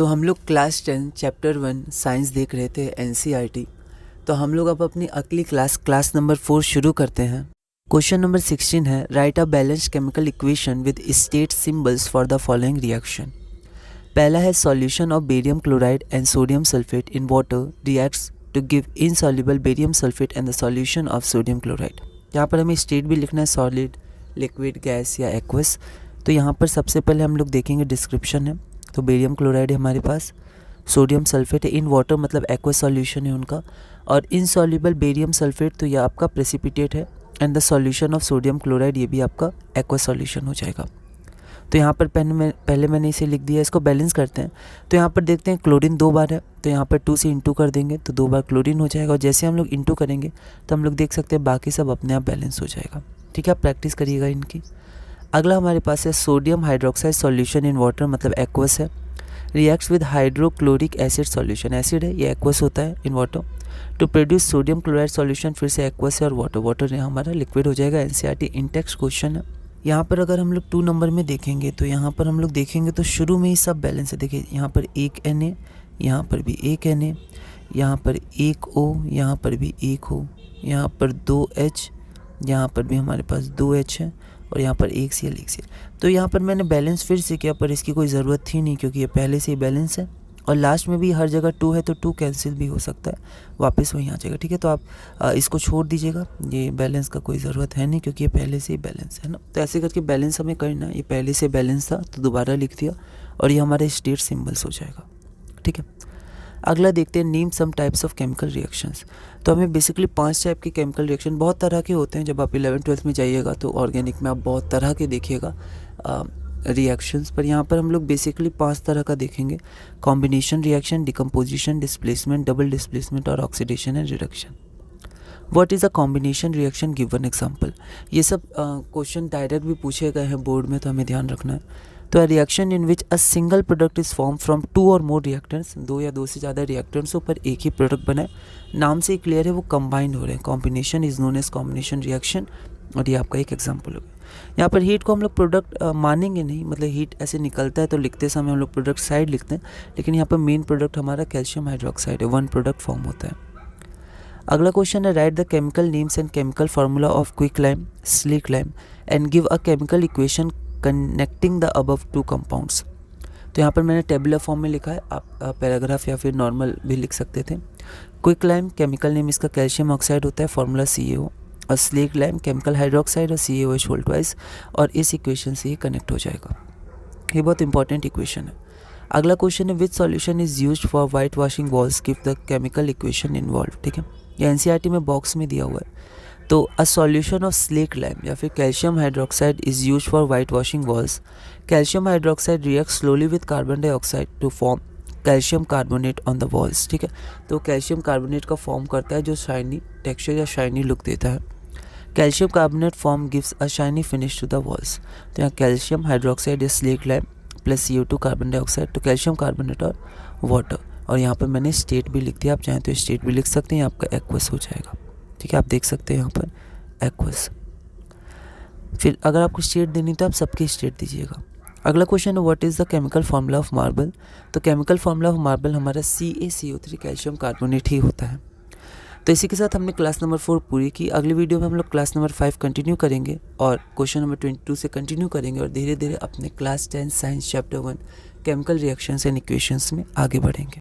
तो हम लोग क्लास 10 चैप्टर 1 साइंस देख रहे थे एनसीईआरटी। तो हम लोग अब अपनी अगली क्लास नंबर 4 शुरू करते हैं। क्वेश्चन नंबर 16 है, write a balanced chemical equation with state symbols for the following reaction. पहला है solution of barium chloride and sodium sulphate in water reacts to give insoluble barium sulphate and the solution of sodium chloride. यहाँ पर हमें state भी लिखना है, solid, liquid, gas या aqueous. तो यहाँ पर सबसे पहले हम लोग देखेंगे डिस्क्रिप्शन है। तो बेरियम क्लोराइड है हमारे पास, सोडियम सल्फेट है इन वाटर मतलब एक्वस सॉल्यूशन है उनका, और इनसॉल्युबल बेरियम सल्फेट तो ये आपका प्रेसिपिटेट है, and the solution of sodium chloride ये भी आपका एक्वस सॉल्यूशन हो जाएगा। तो यहाँ पर पहले मैंने इसे लिख दिया, इसको बैलेंस करते हैं। तो यहाँ पर देखते हैं क्लोरीन 2 बार है, तो यहाँ पर 2 से इंटू कर देंगे तो 2 बार क्लोरीन हो जाएगा, और जैसे हम लोग इंटू करेंगे तो हम लोग देख सकते हैं बाकी सब अपने आप बैलेंस हो जाएगा। ठीक है, आप प्रैक्टिस करिएगा इनकी। अगला हमारे पास है sodium hydroxide solution in water मतलब एक्वस है, reacts with hydrochloric acid solution, acid है ये एक्वस होता है in water, to produce sodium chloride solution, फिर से एक्वस है और वाटर है हमारा लिक्विड हो जाएगा। एनसीईआरटी इंटेक्स्ट क्वेश्चन है। यहाँ पर अगर हम लोग 2 नंबर में देखेंगे तो यहाँ पर हम लोग देखेंगे तो शुरू में ही सब बैलेंस है। देखिए यहाँ पर एक Na, यहाँ पर भी एक Na, यहाँ पर एक O, यहाँ पर भी एक O, यहाँ पर 2H, यहाँ पर भी हमारे पास 2H है, और यहाँ पर एक Cl। तो यहाँ पर मैंने बैलेंस फिर से किया, पर इसकी कोई ज़रूरत थी नहीं क्योंकि ये पहले से ही बैलेंस है, और लास्ट में भी हर जगह 2 है तो 2 कैंसिल भी हो सकता है, वापस वहीं आ जाएगा। ठीक है, तो आप इसको छोड़ दीजिएगा, ये बैलेंस का कोई ज़रूरत है नहीं क्योंकि ये पहले से ही बैलेंस है ना। तो ऐसे करके बैलेंस हमें करना है, ये पहले से बैलेंस था तो दोबारा लिख दिया और ये हमारे स्टेट सिम्बल्स हो जाएगा। ठीक है, अगला देखते हैं name some types of chemical reactions. तो हमें बेसिकली 5 टाइप के केमिकल रिएक्शन, बहुत तरह के होते हैं। जब आप 11th-12th में जाइएगा तो ऑर्गेनिक में आप बहुत तरह के देखिएगा रिएक्शंस, पर यहाँ पर हम लोग बेसिकली 5 तरह का देखेंगे। Combination reaction, decomposition, displacement, double displacement और oxidation and reduction. What is a combination reaction, give one example. ये सब क्वेश्चन डायरेक्ट भी पूछे गए हैं बोर्ड में, तो हमें ध्यान रखना है। तो a reaction in which a single product is form from 2 और मोर रिएक्टेंट्स, 2 या 2 से ज़्यादा रिएक्टेंट्सों पर एक ही प्रोडक्ट बना है। नाम से ही क्लियर है वो कंबाइंड हो रहे हैं। Combination is known as combination reaction, और ये आपका एक एग्जाम्पल होगा। यहाँ पर हीट को हम लोग प्रोडक्ट मानेंगे नहीं, मतलब हीट ऐसे निकलता है तो लिखते समय हम लोग प्रोडक्ट साइड लिखते हैं, लेकिन यहाँ पर मेन प्रोडक्ट हमारा कैल्शियम हाइड्रोक्साइड है, 1 प्रोडक्ट फॉर्म होता है। अगला क्वेश्चन है, write the chemical names and chemical formula of quicklime, slaked lime and give a chemical equation connecting the above 2 compounds. तो यहाँ पर मैंने टेबुलर फॉर्म में लिखा है, आप पैराग्राफ या फिर नॉर्मल भी लिख सकते थे। क्विकलाइम केमिकल नेम इसका कैल्शियम ऑक्साइड होता है, फार्मूला CaO, और स्लिकलाइम केमिकल हाइड्रोक्साइड और CaOH होल ट्वाइस, और इस इक्वेशन से ये कनेक्ट हो जाएगा। ये बहुत इंपॉर्टेंट इक्वेशन है। अगला क्वेश्चन है, which solution is used for white washing walls, give the chemical equation involve. ठीक है, ये एनसीईआरटी में बॉक्स में दिया हुआ है। तो अ सॉल्यूशन ऑफ स्लिकलाइम या फिर calcium hydroxide is used for white washing walls. Calcium hydroxide react slowly with carbon dioxide to form calcium carbonate on the walls. ठीक है, तो कैल्शियम कार्बोनेट का फॉर्म करता है जो शाइनी टेक्सचर या शाइनी लुक देता है। Calcium carbonate form gives a shiny finish to the walls. तो यहाँ कैल्शियम हाइड्रोक्साइड या slaked lime plus CO2 carbon dioxide, तो कैल्शियम कार्बोनेट और वाटर, और यहाँ पर मैंने स्टेट भी लिख दिया, आप चाहें तो स्टेट भी लिख सकते हैं, आपका एक्वस हो जाएगा। ठीक है, आप देख सकते हैं यहाँ पर एक्वस। फिर अगर आपको स्टेट देनी तो आप सबकी स्टेट दीजिएगा। अगला क्वेश्चन है, what is the chemical formula of marble. तो केमिकल फार्मूला ऑफ मार्बल हमारा CaCO3 कैल्शियम कार्बोनेट ही होता है। तो इसी के साथ हमने क्लास नंबर 4 पूरी की। अगली वीडियो में हम लोग क्लास नंबर 5 कंटिन्यू करेंगे और क्वेश्चन नंबर 22 से कंटिन्यू करेंगे, और धीरे धीरे अपने class 10 science chapter 1 chemical reactions and equations में आगे बढ़ेंगे।